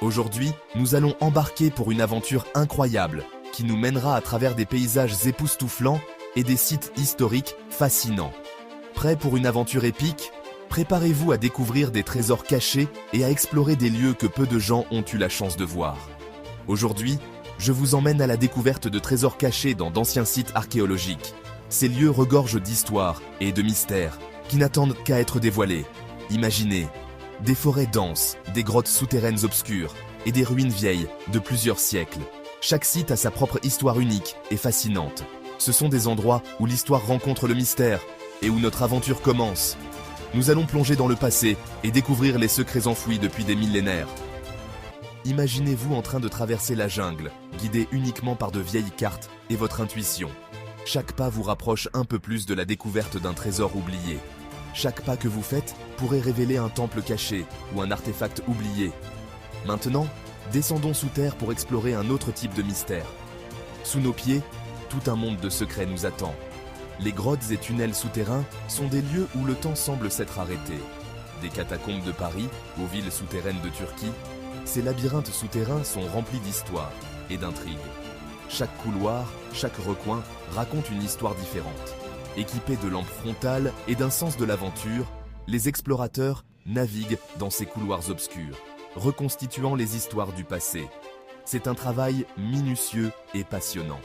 Aujourd'hui, nous allons embarquer pour une aventure incroyable qui nous mènera à travers des paysages époustouflants et des sites historiques fascinants. Prêts pour une aventure épique? Préparez-vous à découvrir des trésors cachés et à explorer des lieux que peu de gens ont eu la chance de voir. Aujourd'hui, je vous emmène à la découverte de trésors cachés dans d'anciens sites archéologiques. Ces lieux regorgent d'histoires et de mystères qui n'attendent qu'à être dévoilés. Imaginez des forêts denses, des grottes souterraines obscures et des ruines vieilles de plusieurs siècles. Chaque site a sa propre histoire unique et fascinante. Ce sont des endroits où l'histoire rencontre le mystère et où notre aventure commence. Nous allons plonger dans le passé et découvrir les secrets enfouis depuis des millénaires. Imaginez-vous en train de traverser la jungle, guidé uniquement par de vieilles cartes et votre intuition. Chaque pas vous rapproche un peu plus de la découverte d'un trésor oublié. Chaque pas que vous faites pourrait révéler un temple caché ou un artefact oublié. Maintenant, descendons sous terre pour explorer un autre type de mystère. Sous nos pieds, tout un monde de secrets nous attend. Les grottes et tunnels souterrains sont des lieux où le temps semble s'être arrêté. Des catacombes de Paris aux villes souterraines de Turquie, ces labyrinthes souterrains sont remplis d'histoires et d'intrigues. Chaque couloir, chaque recoin raconte une histoire différente. Équipés de lampes frontales et d'un sens de l'aventure, les explorateurs naviguent dans ces couloirs obscurs, reconstituant les histoires du passé. C'est un travail minutieux et passionnant.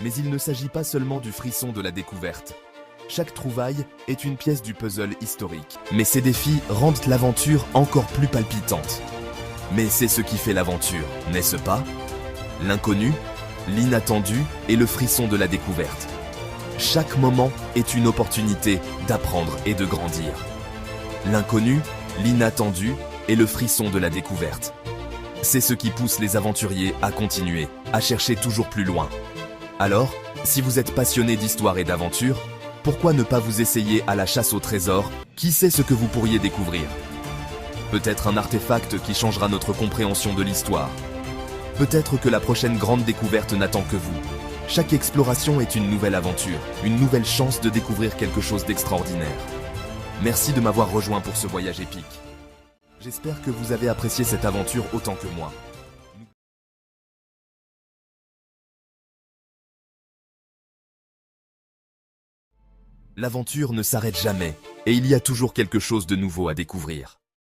Mais il ne s'agit pas seulement du frisson de la découverte. Chaque trouvaille est une pièce du puzzle historique. Mais ces défis rendent l'aventure encore plus palpitante. Mais c'est ce qui fait l'aventure, n'est-ce pas? L'inconnu, l'inattendu et le frisson de la découverte. Chaque moment est une opportunité d'apprendre et de grandir. L'inconnu, l'inattendu et le frisson de la découverte. C'est ce qui pousse les aventuriers à continuer, à chercher toujours plus loin. Alors, si vous êtes passionné d'histoire et d'aventure, pourquoi ne pas vous essayer à la chasse au trésor? Qui sait ce que vous pourriez découvrir? Peut-être un artefact qui changera notre compréhension de l'histoire. Peut-être que la prochaine grande découverte n'attend que vous. Chaque exploration est une nouvelle aventure, une nouvelle chance de découvrir quelque chose d'extraordinaire. Merci de m'avoir rejoint pour ce voyage épique. J'espère que vous avez apprécié cette aventure autant que moi. L'aventure ne s'arrête jamais, et il y a toujours quelque chose de nouveau à découvrir.